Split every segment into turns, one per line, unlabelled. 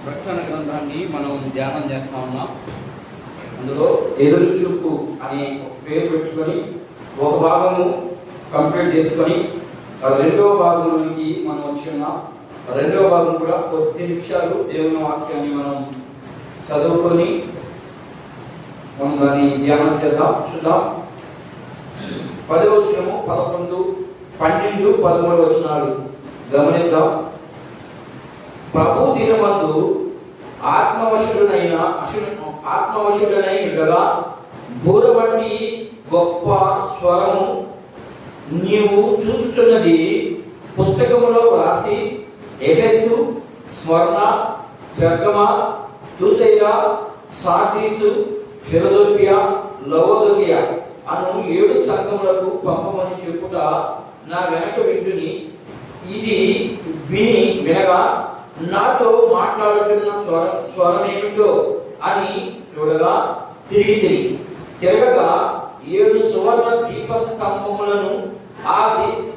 ప్రకటన గ్రంథాన్ని మనం ధ్యానం చేస్తా ఉన్నాం. అందులో ఎదురు చూపు అనే పేరు పెట్టుకొని ఒక భాగము కంప్లీట్ చేసుకొని రెండవ భాగంలోనికి మనం వచ్చి ఉన్నాం. రెండవ భాగం కూడా కొద్ది నిమిషాలు దేవుని వాక్యాన్ని మనం చదువుకొని మనం దాన్ని ధ్యానం చేద్దాం. చూద్దాం. 10వ వచనము, 11, 12, 13 వచనాలు గమనిద్దాం. ప్రభు దినమందు ఆత్మవశుడనై ఉండగా బూరబట్టి గొప్ప స్వరము నీవు చూచుచున్నది పుస్తకములో వ్రాసి ఎఫెసు, స్మరణ, పెర్గమా, తుతైరా, సార్దీసు, ఫిలదెల్ఫియా, లవోదికయ అను 7 సంఘములకు పంపమని చెప్పుట నా వెనక వింటుని. ఇది వినగా నాతో మాట్లాడుచున్న స్వరమేమిటో అని చూడగా తిరగగా 7 సువర్ణ దీపస్తంభములను, ఆ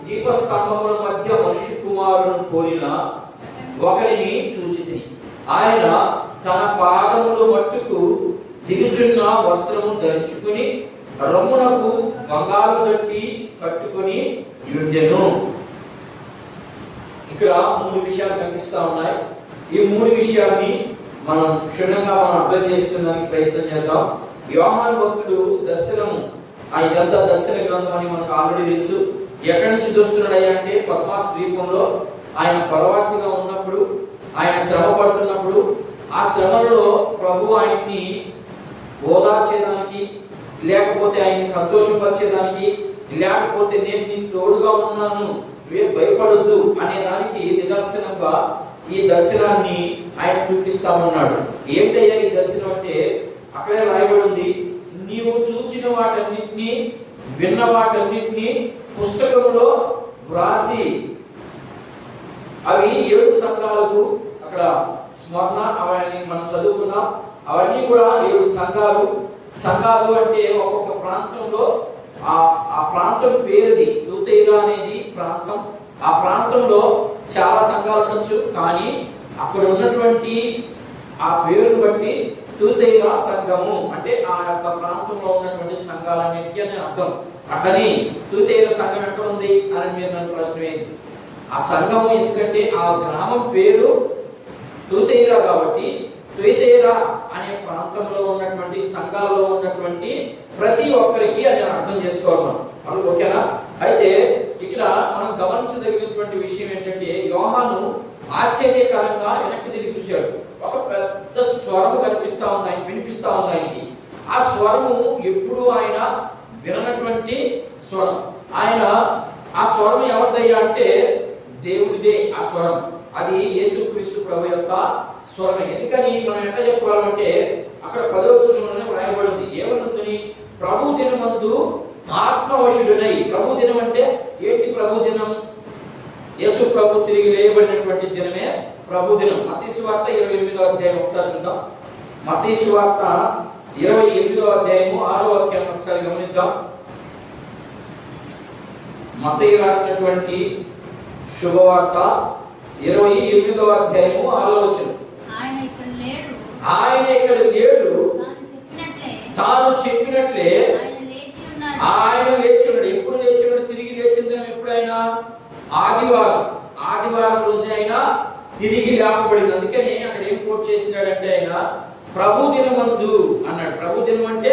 దీపస్తంభముల మధ్య మనుష్య కుమారుని పోలిన ఒకరిని చూచితిని. ఆయన తన పాదములు మట్టుకు దిగుచున్న వస్త్రము ధరించుకుని రొమ్మునకు బంగారు దట్టి కట్టుకుని ఉండెను. ఇక్కడ 3 విషయాలు కనిపిస్తా ఉన్నాయి. ఈ 3 విషయాన్ని మనం క్షుణ్ణంగా అర్థం చేసుకునేందుకు ప్రయత్నం చేద్దాం. యోహాను భక్తుడు దర్శనము, ఇదంతా దర్శన గ్రంథం అని మనకు ఆల్రెడీ తెలుసు. ఎక్కడి నుంచి చూస్తున్నాడయ్యా అంటే పద్మాస్ ద్వీపంలో ఆయన పరవాసిగా ఉన్నప్పుడు, ఆయన శ్రమ పడుతున్నప్పుడు, ఆ శ్రమలో ప్రభు ఆయన్ని ఓదార్చేదానికి, లేకపోతే ఆయన్ని సంతోషపరిచేదానికి, లేకపోతే నేను నీకు తోడుగా ఉన్నాను, భయపడొద్దు అనే దానికి నిదర్శనంగా ఈ దర్శనాన్ని ఆయన చూపిస్తా ఉన్నాడు. ఏంటయ్యా ఈ దర్శనం అంటే అక్కడే రాయబడి ఉంది, నీవు చూచిన వాటన్నిటినీ, విన్న వాటన్నిటినీ పుస్తకంలో వ్రాసి. అవి 7 సంఘాలకు అక్కడ స్మరణ అవన్నీ మనం చదువుకున్నాం. అవన్నీ కూడా 7 సంఘాలు అంటే ఒక్కొక్క ప్రాంతంలో ఆ ప్రాంతం పేరుది. తుతైరా అనేది ప్రాంతం. ఆ ప్రాంతంలో చాలా సంఘాలు ఉండొచ్చు, కానీ అక్కడ ఉన్నటువంటి ఆ పేరును బట్టి తుతైరా సంఘము అంటే ఆ యొక్క ప్రాంతంలో ఉన్నటువంటి సంఘాలన్నిటికీ అని అర్థం. అట్లని తుతైరా సంఘం ఎక్కడ ఉంది అని మీరు నన్ను ప్రశ్న వేయండి. ఆ సంఘము ఎందుకంటే ఆ గ్రామం పేరు తుతైరా కాబట్టి తుతైరా అనే ప్రాంతంలో ఉన్నటువంటి సంఘాల్లో ఉన్నటువంటి ప్రతి ఒక్కరికి అది అర్థం చేసుకోవాలి. అది ఓకేనా? అయితే ఇక్కడ మనం గమనించదగినటువంటి విషయం ఏంటంటే యోహాను ఆశ్చర్యకరంగా వెనక్కి తిరిగి చూశాడు. ఒక పెద్ద స్వరము కనిపిస్తా ఉంది, ఆయన వినిపిస్తా ఉంది ఆయనకి. ఆ స్వరము ఎప్పుడు ఆయన విననటువంటి స్వరం. ఆ స్వరం ఎవరిదయ్యా అంటే దేవుడిదే. ఆ స్వరం అది యేసుక్రీస్తు ప్రభు యొక్క స్వరం. ఎందుకని మనం ఎట్లా చెప్పుకోవాలంటే అక్కడ 10వ వచనంలోనే వ్రాయబడింది. ఏమనుందని? ప్రభు దినమందు ఆత్మవశుడనై. ప్రభు దినం అంటే ఏంటి? ప్రభు దినం యేసు ప్రభు తిరిగి లేయబడినటువంటి దినమే ప్రభు దినం. మత్తయి సువార్త 28వ అధ్యాయం ఒకసారి చూద్దాం. మత్తయి సువార్త 28వ అధ్యాయము 6వ వాక్యాన్ని ఒకసారి గమనిద్దాం. మత్తయి రాసినటువంటి శుభవార్త 28వ అధ్యాయము 6వ వచనం. ఆయన ఇక్కడ లేడు, తాను చెప్పినట్లే ఆయన లేచున్నాడు. ఎప్పుడు లేచున్నాడు? తిరిగి లేచిందని ఎప్పుడైనా ఆదివారం రోజు అయినా తిరిగి లేపబడింది. అందుకని అక్కడ ఏం కోట్ చేసినాడంటే ఆయన ప్రభు దినమందు అన్నాడు. ప్రభు దినం అంటే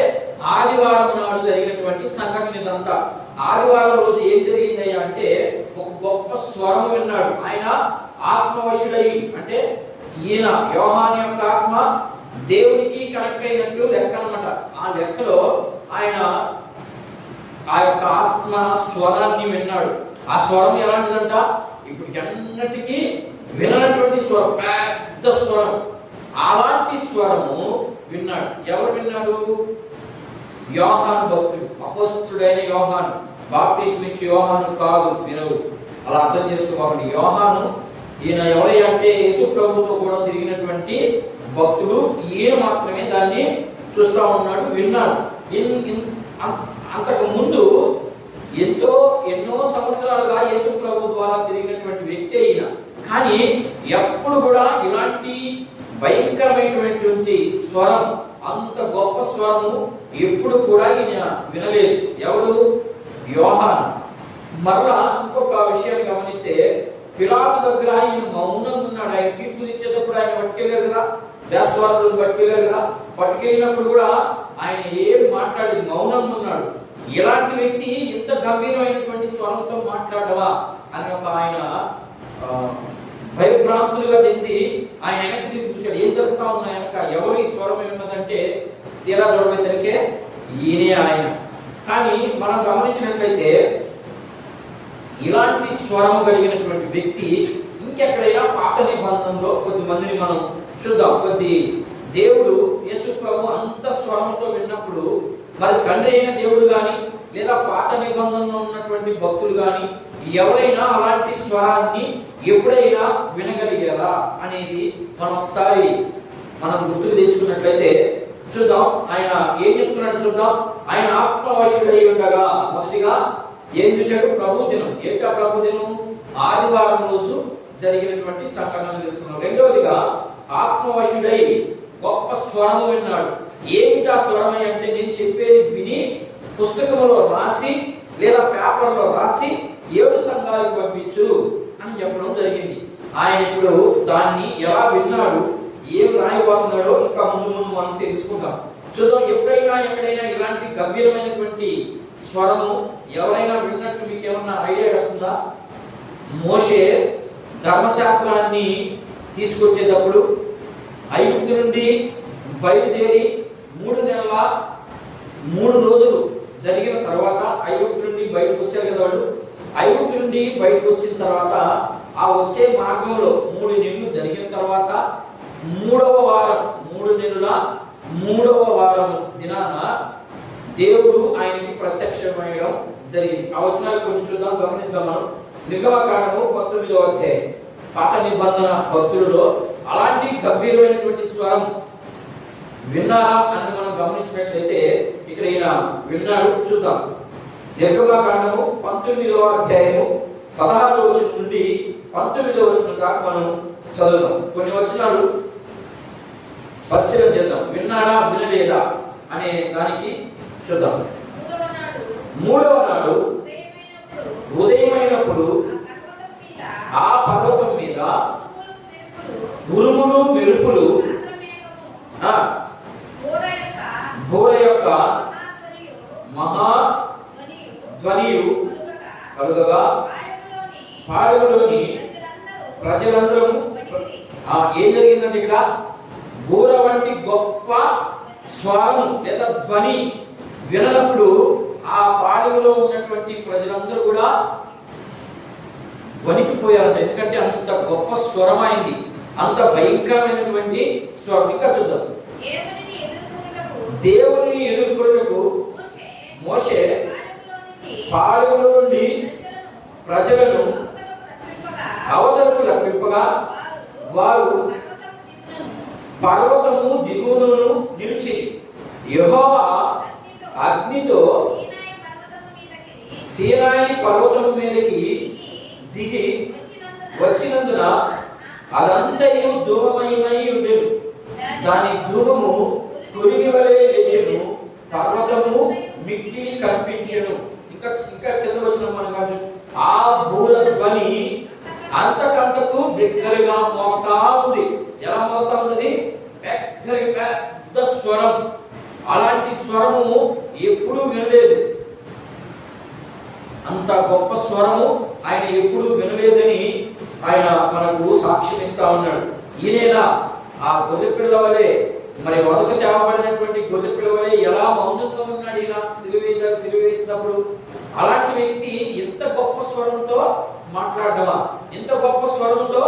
ఆదివారం నాడు జరిగినటువంటి సంఘటన ఇదంతా. ఆదివారం రోజు ఏం జరిగిందయ్యా అంటే ఒక గొప్ప స్వరం విన్నాడు. ఆయన ఆత్మవశుడై అంటే ఈయన యోహాను యొక్క ఆత్మ దేవునికి కనెక్ట్ అయినట్లు లెక్క అన్నమాట. ఆ లెక్కలో ఆయన ఆ యొక్క ఆత్మ స్వరాన్ని విన్నాడు. ఆ స్వరం ఎలాంటిదంట? ఇప్పుడు ఎన్నటికీ విననటువంటి స్వరం, పెద్ద స్వరం. అలాంటి స్వరము విన్నాడు. ఎవరు విన్నాడు? యోహాను భక్తుడు, అపోస్తలుడైన యోహాను. బాప్టిజం ఇచ్చి యోహాను కాదు, వినవు. అలా అర్థం చేసుకోవాలి. యోహాను ఈయన ఎవరై అంటే యేసు ప్రభుతో కూడా తిరిగినటువంటి భక్తుడు. ఈయన మాత్రమే దాన్ని చూస్తా ఉన్నాడు, విన్నాడు. అంతకు ముందు ఎన్నో సంవత్సరాలుగా యేసు ప్రభు ద్వారా తిరిగినటువంటి వ్యక్తి అయిన, కానీ ఎప్పుడు కూడా ఇలాంటి భయంకరమైనటువంటి స్వరం, అంత గొప్ప స్వరము ఎప్పుడు కూడా ఈయన వినలేదు. ఎవరు? యోహాను. మరలా ఇంకొక విషయాన్ని గమనిస్తే, పిలాతు దగ్గర ఆయన మౌనంగా ఉన్నాడు. ఆయన తీర్పులు ఇచ్చేటప్పుడు ఆయన పట్టుకెళ్ళారు కదా, దేశవాళ్ళు పట్టుకెళ్ళారు కదా, పట్టుకెళ్ళినప్పుడు కూడా ఆయన ఏం మాట్లాడి మౌనంగా ఉన్నాడు. ఇలాంటి వ్యక్తి ఇంత గంభీరమైనటువంటి స్వరంతో మాట్లాడవా అని ఒక ఆయన భయభ్రాంతులుగా చెంది ఆయన వెనక్కి తిరిగి చూశాడు. ఏం జరుగుతా ఉంది వెనక? ఎవరు ఈ స్వరం ఉన్నదంటే తీరా చూడబోయేసరికే ఈయనే ఆయన. కానీ మనం గమనించినట్లయితే ఇలాంటి స్వరం కలిగినటువంటి వ్యక్తి ఇంకెక్కడైనా పాత నిబంధనలో కొద్ది మందిని మనం చూద్దాం. దేవుడు యేసు ప్రభు అంత స్వరంతో విన్నప్పుడు మరి తండ్రి అయిన దేవుడు కానీ లేదా పాత నిబంధనలో ఉన్నటువంటి భక్తులు కానీ ఎవరైనా అలాంటి స్వరాన్ని ఎప్పుడైనా వినగలిగారా అనేది మనం ఒకసారి గుర్తుకు తెచ్చుకున్నట్లయితే చూద్దాం. ఆయన ఏం చెప్తున్నాడు చూద్దాం. ఆయన ఆత్మవశుడై ఉండగా మొదటిగా ఏం చూశాడు? ప్రభు దినం. ఏంటా ప్రభు దినం? ఆదివారం రోజు జరిగినటువంటి సంఘటనలు తెలుసుకున్నాం. రెండవదిగా ఆత్మవశుడై గొప్ప స్వరము విన్నాడు. ఏమిటా స్వరమై అంటే, నేను చెప్పేది విని పుస్తకంలో రాసి లేదా పేపర్లో రాసి 7 సంఘాలకు పంపించు అని చెప్పడం జరిగింది. ఆయన ఇప్పుడు దాన్ని ఎలా విన్నాడు, ఏం రాయబోతున్నాడో ఇంకా ముందు మనం తెలుసుకుంటాం. చూద్దాం. ఎప్పుడైనా ఎక్కడైనా ఇలాంటి గంభీరమైనటువంటి స్వరము ఎవరైనా విన్నట్లు మీకు ఏమన్నా ఐడియా వస్తుందా? మోషే ధర్మశాస్త్రాన్ని తీసుకొచ్చేటప్పుడు ఐగుప్తు నుండి బయలుదేరి 3 నెలల 3 రోజులు జరిగిన తర్వాత ఐగుప్తు నుండి బయటకు వచ్చారు కదా వాళ్ళు. ఐగుప్తు నుండి బయటకు వచ్చిన తర్వాత ఆ వచ్చే మార్గంలో 3 నెలలు జరిగిన తర్వాత 3వ వారం 3 నెలల 3వ వారం దినాన దేవుడు ఆయనకి ప్రత్యక్షమయ్యడం జరిగింది. ఆ వచనాలు కొంచెం చూద్దాం, గమనిద్దాం మనం. నిర్గమకాండము 19వ అధ్యాయం. పాత నిబంధన భక్తులలో అలాంటి గంభీరమైనటువంటి స్వరం విన్నారా అని మనం గమనించినట్లయితే ఇక్కడ ఈయన విన్నాడు. చూద్దాం. నిర్గమకాండము 19వ అధ్యాయము 16వ వచనం నుండి 19వ వచనం దాకా మనం చదువుదాం. కొన్ని వచనాలు పరిశీలన చేద్దాం. విన్నాడా వినలేదా అనే దానికి చూద్దాం. 3వ నాడు ఉదయమైనప్పుడు ఆ పర్వతం మీద ఉరుములు మెరుపులు, బోర యొక్క మహా ధ్వనియు కలుగగా పాడెములోని ప్రజలందరూ ఏం జరిగిందంటే, ఇక్కడ బోర వంటి గొప్ప స్వరం లేదా ధ్వని వినప్పుడు ఆ పాడెములో ఉన్నటువంటి ప్రజలందరూ కూడా వణికిపోయారంట. ఎందుకంటే అంత గొప్ప స్వరమైంది, అంత భయంకరమైనటువంటి స్వరం. ఇంకా చూద్దాం. దేవుని ఎదుర్కొనుటకు మోషే పాడెములో నుండి ప్రజలను అవతలకు రప్పింపగా వారు పర్వతము దిగువను నిలిచి యెహోవా అగ్నితో సీనాయి పర్వతము మీదకి దిగి వచ్చినందున అదంతయు ధూమమయమై ఉండెను. దాని ధూమము కురిమి వలె లేచెను, పర్వతము మిక్కిలి కనిపించెను. ఇంకా కింద వచ్చిన మనం ఆ బూర ధ్వని అంతకంతకు బిగ్గరగా మోగుతా ఉంది. ఎలా మోగుతా ఉన్నది? పెద్ద స్వరం. అలాంటి స్వరము ఎప్పుడూ వినలేదు. అంత గొప్ప స్వరము ఆయన ఎప్పుడూ వినలేదని ఆయన మనకు సాక్ష్యం ఇస్తా ఉన్నాడు. ఈయన ఆ గొర్రెపిల్ల వలె, మరి వదకు తేవబడినటువంటి గొర్రెపిల్ల వలె ఎలా మౌనంగా ఉన్నాడు ఈయన సిలువ వేసినప్పుడు. అలాంటి వ్యక్తి ఎంత గొప్ప స్వరంతో మాట్లాడమా, ఎంత గొప్ప స్వరంతో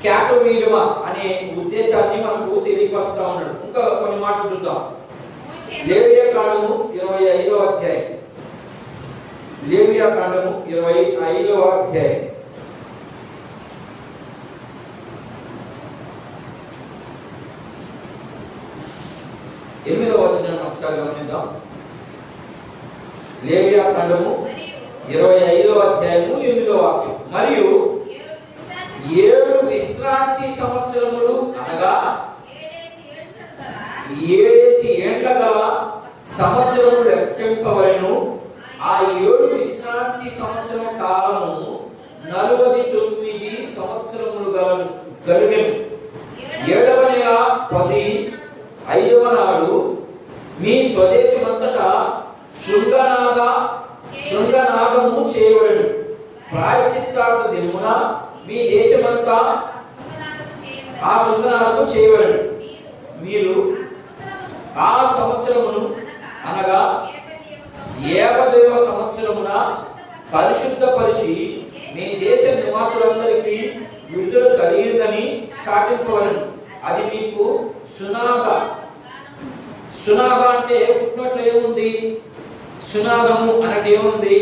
కేకలు వేయడమా అనే ఉద్దేశాన్ని మనకు తెలియపరుస్తా ఉన్నాడు. ఇంకా కొన్ని మాటలు చూద్దాం. లేవియాకాండము 25వ అధ్యాయం. లేవియాకాండము 25వ అధ్యాయం. 8వ వచనాన్ని ఒకసారి గమనిద్దాం. లేవియాకాండము 25వ అధ్యాయము 8వ వాక్యం. మరియు 7 విశ్రాంతి సంవత్సరములు అనగా 7 ఏండ్ల గల సంవత్సరములు లెక్కింపవలెను. ఆ 7 విశ్రాంతి సంవత్సరం కాలము 49 సంవత్సరములు గలుగెను. 7వ నెల 5వ నాడు మీ స్వదేశమంతటా శృంగనాగము చేయబడెను. ప్రాయశ్చిత్తార్థ దినమున మీ దేశమంతా ఆ శృంగనాగము చేయబడెను. మీరు ఆ సంవత్సరమును అనగా 50వ సంవత్సరమున పరిశుద్ధపరిచి మీ దేశ నివాసులందరికీ విడుదల కలిగినదని చాటింపవలెను. అది మీకు సునాగ అంటే ఫుట్నోట్లో ఏముంది? సునాగము అంటే ఏముంది?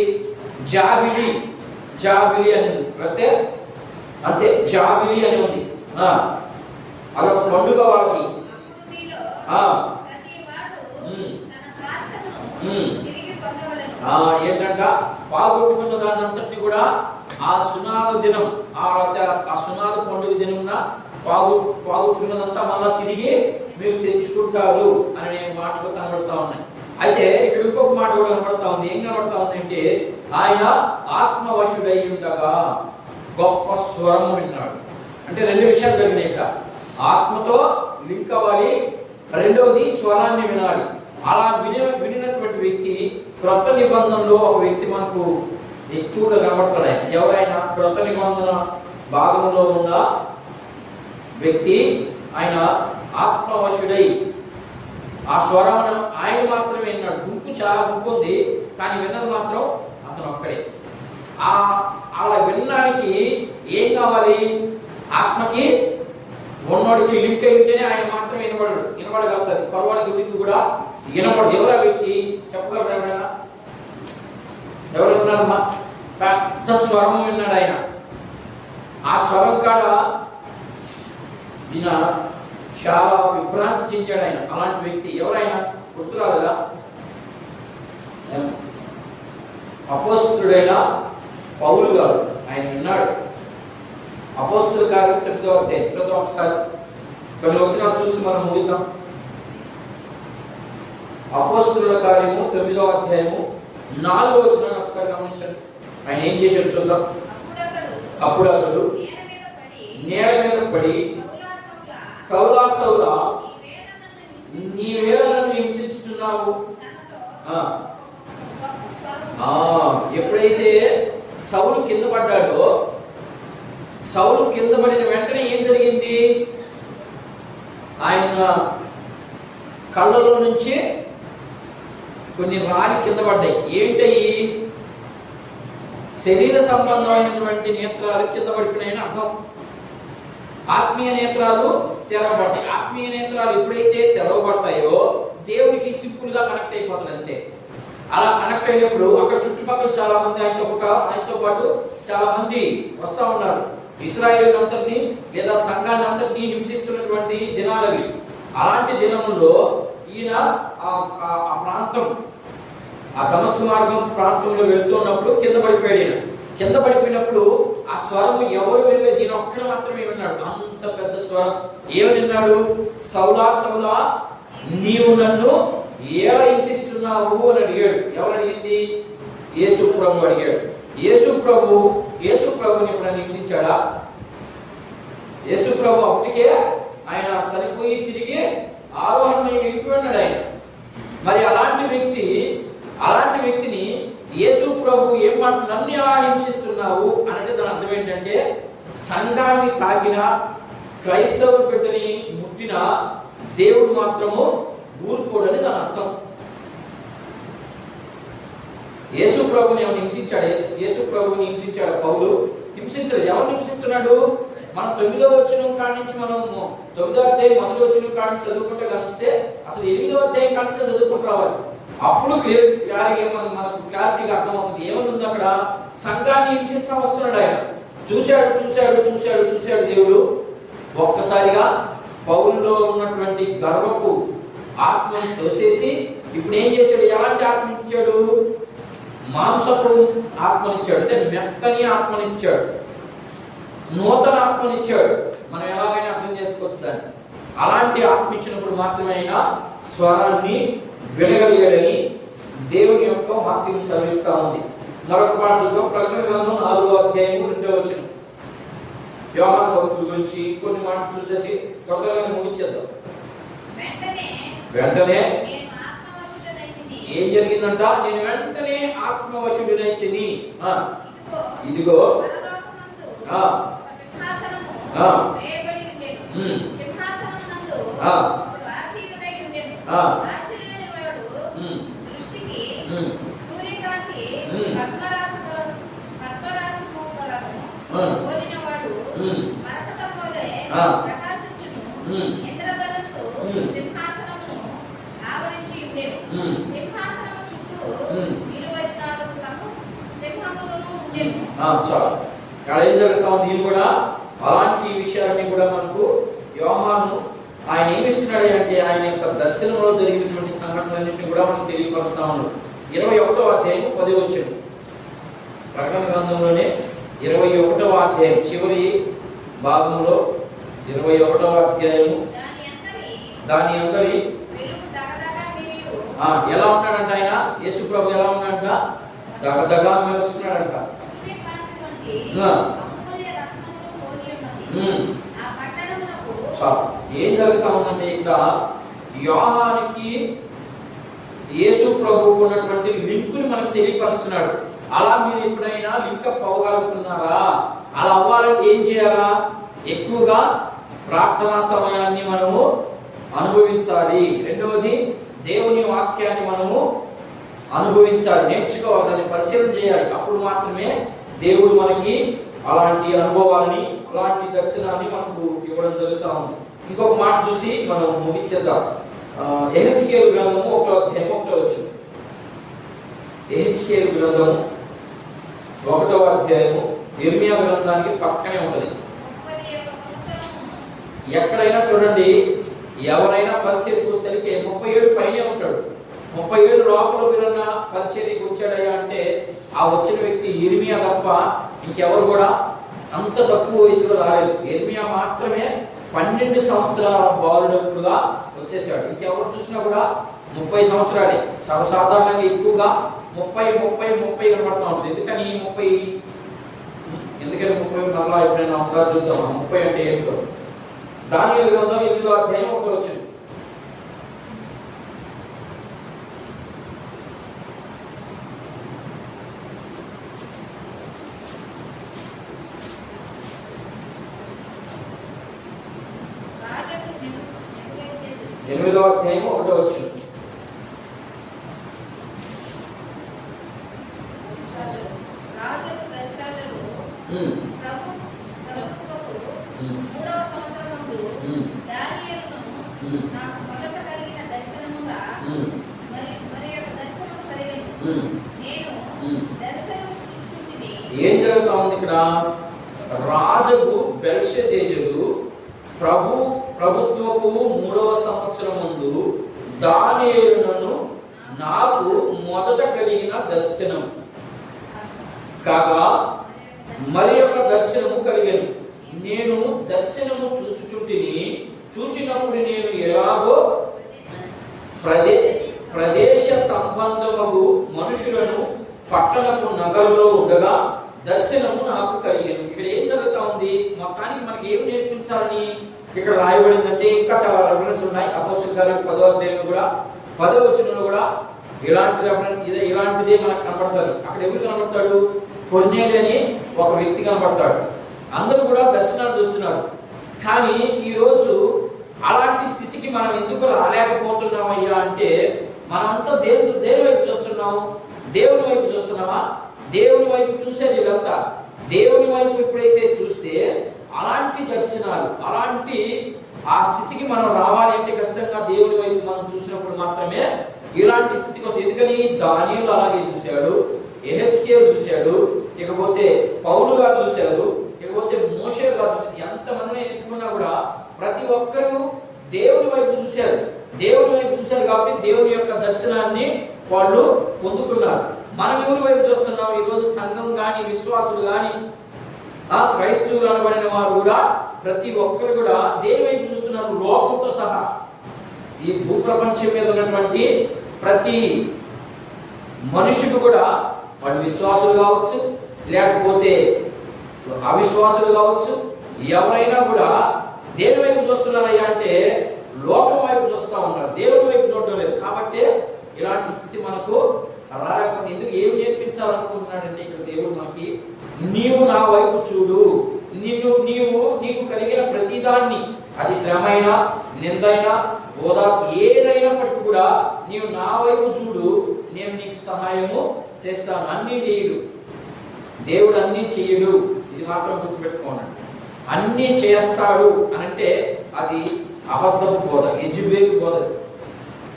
జాబిలి అని అంతే జాబిలి అని ఉంది. అదొక పండుగ వాళ్ళకి. ఏంటంట పాగొట్టుకున్న దాని అంతటిని కూడా ఆ సునాద దినం ఆ సునాద పండుగ దినమున పాగొట్టుకున్నదంతా మళ్ళా తిరిగి మీరు తెచ్చుకుంటారు అనే మాటలు కనబడతా ఉన్నాయి. అయితే ఇక్కడ ఇంకొక మాట కూడా కనబడతా ఉంది. ఏం కనబడతా ఉంది అంటే ఆయన ఆత్మవశుడై ఉండగా గొప్ప స్వరము విన్నాడు. అంటే 2 విషయాలు జరిగినాయి. ఆత్మతో లింక్ అవ్వాలి, రెండవది స్వరాన్ని వినాలి. అలా వినినటువంటి వ్యక్తి క్రొత్త నిబంధనలో ఒక వ్యక్తి మనకు ఎక్కువగా కనబడతాడు. ఎవరైనా క్రొత్త నిబంధన భాగంలో ఉన్న వ్యక్తి ఆయన ఆత్మవశుడై ఆ స్వరాన్ని ఆయన మాత్రమే విన్నాడు. గుంపు చాలా గుంపు ఉంది, కానీ విన్నది మాత్రం అతను ఒక్కడే. అలా వినడానికి ఏం కావాలి? ఆత్మకి ఉన్నోడికి లింక్ అయితేనే ఆయన మాత్రమే వినబడగలుగుతారు. కొరవాడికి లింక్ కూడా వినపడదు. ఎవరా వ్యక్తి చెప్పగలరా? ఎవరు విన్నారమ్మా? పెద్ద స్వరం విన్నాడు ఆయన. ఆ స్వరం కాడ ఈయన చాలా విభ్రాంతి చెందాడు ఆయన. అలాంటి వ్యక్తి ఎవరైనా గుర్తురాలుగా అపోస్తలుడైన పౌలు గారు ఆయన విన్నాడు. అపోస్తల కార్యం 9వ అధ్యాయం చూద్దాం ఒకసారి. కొన్ని వచనాలు చూసి మనం ముగిద్దాం. అపోస్తలుల కార్యము 9వ అధ్యాయము 4వ వచనాన్ని ఒకసారి గమనించండి. ఆయన ఏం చేశాడు చూద్దాం. అప్పుడు అతడు నేల మీద పడి సౌలా సౌలా నీవేళ నన్ను హింసించుచున్నావు. ఎప్పుడైతే సౌలు కింద పడ్డాడో, సౌలు కింద పడిన వెంటనే ఏం జరిగింది? ఆయన కళ్ళలో నుంచి కొన్ని రాలి కింద పడ్డాయి. ఏంటయి? శరీర సంబంధమైనటువంటి నేత్రాలు కింద పడిపోయినాయని అర్థం. ఆత్మీయ నేత్రాలు తెరవబడ్డాయి. ఆత్మీయ నేత్రాలు ఎప్పుడైతే తెరవబడతాయో దేవుడికి సింపుల్ గా కనెక్ట్ అయిపోతుంది అంతే. అలా కనెక్ట్ అయినప్పుడు అక్కడ చుట్టుపక్కల చాలా మంది ఆయనతో పాటు చాలా మంది వస్తూ ఉన్నారు. ఇశ్రాయేల్ అంతటిని లేదా సంఘాన్ని అంతటిని హింసిస్తున్నటువంటి దినాలవి. అలాంటి దినముల్లో ఈయన ఆ ప్రాంతం, ఆ దమస్కు మార్గం ప్రాంతంలో వెళ్తున్నప్పుడు కింద పడిపోయాడు. కింద పడిపోయినప్పుడు ఆ స్వరం ఎవరు వినలేదు, దీని ఒక్కడు మాత్రమే విన్నాడు. అంత పెద్ద స్వరం. ఏమి విన్నాడు? సౌలా సౌలా నీవు నన్ను ఎలా హింసిస్తున్నావు అని అడిగాడు. ఎవరు అడిగింది? యేసు ప్రభు అడిగాడు. యేసు ప్రభుని ఎప్పుడైనా హింసించాడా? యేసు ప్రభు అప్పటికే ఆయన చనిపోయి తిరిగి ఆరోహణ వెళ్ళిపోయినాడు ఆయన. మరి అలాంటి వ్యక్తిని యేసు ప్రభు ఏం మాట నన్ను ఎలా హింసిస్తున్నావు అంటే దాని అర్థం ఏంటంటే సంఘాన్ని తాకిన, క్రైస్తవ బిడ్డని ముట్టిన దేవుడు మాత్రము ఊరుకోడని దాని అర్థం. యేసు ప్రభుని ఏమైనా హింసించాడు? యేసు ప్రభుని హింసించాడు పౌలు? హింసించలేదు. ఎవరు హింసిస్తున్నాడు? మనం 9వ వచనం కాడి నుంచి మనం 9వ అధ్యాయం 1వ వచనం కాడి నుంచి చదువుకుంటే గమనిస్తే అసలు 8వ అధ్యాయం కాడి నుంచి చదువుకుంటూ రావాలి. అప్పుడు మనకు క్లారిటీగా అర్థమవుతుంది. ఏమనుంది అక్కడ? సంఘాన్ని హింసిస్తా వస్తున్నాడు ఆయన. చూశాడు దేవుడు. ఒక్కసారిగా పౌలులో ఉన్నటువంటి గర్వపు ఆత్మను తోసేసి ఇప్పుడు ఏం చేశాడు? ఎలాంటి ఆత్మనిచ్చాడు? మాంసపు ఆత్మనిచ్చాడు. అంటే మెత్తని ఆత్మనిచ్చాడు. నూతన ఆత్మనిచ్చాడు. మనం ఎలాగైనా అర్థం చేసుకోవచ్చు దాన్ని. అలాంటి ఆత్మ ఇచ్చినప్పుడు మాత్రమే ఆయన స్వరాన్ని వినగలిగాడని దేవుని యొక్క వాక్యం సెలవిస్తా ఉంది. మరొక పాఠంలో ప్రకటన గ్రంథం 4వ అధ్యాయం 2వ వచనం. యోహాను భక్తుల గురించి కొన్ని మాటలు చూసేసి త్వరగా ముగించేద్దాం. వెంటనే ఏం జరిగిందంట? నేను వెంటనే ఆత్మవశుడినైతిని. ఇదిగో చాలా ఇక్కడ ఏం జరుగుతా ఉంది? దీని కూడా అలాంటి విషయాన్ని కూడా మనకు యోహాను ఆయన ఏమిస్తున్నాడు అంటే ఆయన యొక్క దర్శనంలో జరిగినటువంటి సంఘటనలన్నింటినీ కూడా మనకు తెలియపరుస్తా ఉన్నాడు. 21వ అధ్యాయం 10వ వచనం. ప్రకటన గ్రంథంలోనే 21వ అధ్యాయం చివరి భాగంలో 21వ అధ్యాయం దాని అందరి ఎలా ఉన్నాడంట ఆయన? యేసు ప్రభు ఎలా ఉన్నాడంట? దగదగా మెరుస్తున్నాడంట. ఏం జరుగుతా ఉందంటే ఇక్కడ యోహానికి యేసు ప్రభు ఉన్నటువంటి లింకుని మనకు తెలియపరుస్తున్నాడు. అలా మీరు ఎప్పుడైనా లింక్ అప్ అవ్వగలుగుతున్నారా? అలా అవ్వాలంటే ఏం చేయాలా? ఎక్కువగా ప్రార్థనా సమయాన్ని మనము అనుభవించాలి. రెండవది దేవుని వాక్యాన్ని మనము అనుభవించాలి, నేర్చుకోవాలి, దాన్ని పరిశీలన చేయాలి. అప్పుడు మాత్రమే దేవుడు మనకి అలాంటి అనుభవాన్ని, అలాంటి దర్శనాన్ని మనకు ఇవ్వడం జరుగుతూ ఉంది. ఇంకొక మాట చూసి మనం ముగించేద్దాం. యెహెజ్కేలు గ్రంథము 1వ అధ్యాయం 1వ వచనం. యెహెజ్కేలు గ్రంథము 1వ అధ్యాయము ఇర్మియా గ్రంథానికి పక్కనే ఉన్నది. ఎక్కడైనా చూడండి, ఎవరైనా పరిచర్యకు వస్తే 37 పైనే ఉంటాడు. 37 లోపల వీరన్న పరిచర్యకు వచ్చాడయ్యా అంటే ఆ వచ్చిన వ్యక్తి ఇర్మియా తప్ప ఇంకెవరు కూడా అంత తక్కువ వయసులో రాలేదు. ఇర్మియా మాత్రమే 12 సంవత్సరాల బాలుడప్పుడుగా వచ్చేసాడు. ఇంకెవరు చూసినా కూడా 30 సంవత్సరాలే. సర్వసాధారణంగా ఎక్కువగా 30 కనబడుతూ ఉంటుంది. ఎందుకని 30 నల్లా ఎప్పుడైనా ఒకసారి చూద్దాం 30 అంటే ఏంటో. దానియేలు గ్రంథం 8వ అధ్యాయం 1వ వచనం. ఎనిమిదవ అధ్యాయం 1వ వచనం. ఏం జరుగుతా ఉంది ఇక్కడ? రాజుకు బెల్షెజరు ప్రభుత్వపు 3వ సంవత్సరం ముందు దానియేలును నాకు మొదట కలిగిన దర్శనం కాగా మరి ఒక దర్శనము కలిగను. నేను దర్శనము చూచినప్పుడు నేను ఎలాగో ప్రదేశ సంబంధము మనుషులను పట్టణపు నగరంలో ఉండగా దర్శనము నాకు కలిగాను. ఇక్కడ ఏం జరుగుతా ఉంది? మొత్తానికి మనకి ఏం నేర్పించాలని ఇక్కడ రాయబడిందంటే ఇంకా చాలా రెఫరెన్స్ ఉన్నాయి. అపోస్తలుల కార్యాలు 10వ అధ్యాయంలో కూడా 10వ వచనంలో కూడా ఇలాంటి రెఫరెన్స్ ఇలాంటిదే మనకు కనబడుతుంది. అక్కడ ఎవరు కనబడతాడు? కొర్నేలి అని ఒక వ్యక్తి కనబడతాడు. అందరూ కూడా దర్శనాలు చూస్తున్నారు. కానీ ఈరోజు అలాంటి స్థితికి మనం ఎందుకు రాలేకపోతున్నామయ్యా అంటే మనమంతా దేని వైపు చూస్తున్నాము? దేవుని వైపు చూస్తున్నామా? దేవుని వైపు చూసేది వీళ్ళంతా. దేవుని వైపు ఎప్పుడైతే చూస్తే అలాంటి దర్శనాలు, అలాంటి ఆ స్థితికి మనం రావాలి అంటే ఖచ్చితంగా దేవుని వైపు మనం చూసినప్పుడు మాత్రమే ఇలాంటి స్థితికి వస్తుంది. ఎందుకని దానియేలు అలాగే చూశాడు, యెహెజ్కేలు చూశాడు, ఇకపోతే పౌలుగా చూశాడు, ఇకపోతే మోషేగా చూశాడు. ఎంతమందిని ఎత్తుకున్నా కూడా ప్రతి ఒక్కరూ దేవుని వైపు చూశారు. దేవుని వైపు చూశారు కాబట్టి దేవుని యొక్క దర్శనాన్ని వాళ్ళు పొందుకున్నారు. మనం ఎవరి వైపు చూస్తున్నాం? ఈరోజు సంఘం కానీ, విశ్వాసులు కానీ ఆ క్రైస్తవులు అనబడిన వారు కూడా ప్రతి ఒక్కరు కూడా దేని వైపు చూస్తున్నారు? లోకంతో సహా ఈ భూప్రపంచం మీద ఉన్నటువంటి ప్రతి మనుషుడు కూడా, వాడు విశ్వాసులు కావచ్చు, లేకపోతే అవిశ్వాసులు కావచ్చు, ఎవరైనా కూడా దేని వైపు చూస్తున్నారయ్యా అంటే లోకం వైపు చూస్తూ ఉన్నారు, దేవుని వైపు చూడడం లేదు. కాబట్టి ఇలాంటి స్థితి మనకు రాకపోతే ఎందుకు ఏం నేర్పించాలనుకుంటున్నాడంటే ఇక్కడ దేవుడు మనకి, నీవు నా వైపు చూడు, నీకు కలిగిన ప్రతిదాన్ని, అది శ్రమైనా, నిందైనా, ఓదార్పు ఏదైనప్పటికీ కూడా నీవు నా వైపు చూడు, నేను నీకు సహాయము చేస్తాను. అన్నీ చేయడు దేవుడు, అన్నీ చేయడు, ఇది మాత్రం గుర్తుపెట్టుకోండి. అన్నీ చేస్తాడు అనంటే అది అబద్ధపు బోధ, యెజబెలు బోధ.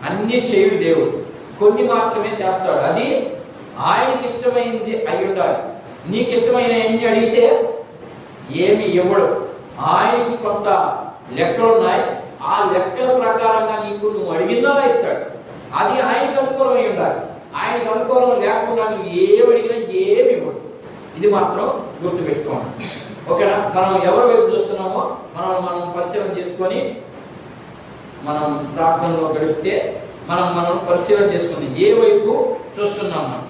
అన్నీ చేయడు దేవుడు, కొన్ని మాత్రమే చేస్తాడు. అది ఆయనకి ఇష్టమైంది అయి ఉండాలి. నీకు ఇష్టమైన ఎన్ని అడిగితే ఏమి ఇవ్వడు. ఆయనకి కొంత లెక్కలు ఉన్నాయి, ఆ లెక్కల ప్రకారంగా నువ్వు అడిగిందా ఇస్తాడు. అది ఆయనకు అనుకూలమై ఉండాలి. ఆయనకు అనుకూలం లేకుండా నువ్వు ఏమి అడిగినా ఏమి ఇవ్వడు. ఇది మాత్రం గుర్తుపెట్టుకోండి. ఓకేనా? మనం ఎవరి వైపు చూస్తున్నామో మనం పరిశీలన చేసుకొని మనం ప్రార్థనలో గడిపితే మనం పరిశీలన చేసుకుని ఏ వైపు చూస్తున్నాం మనం.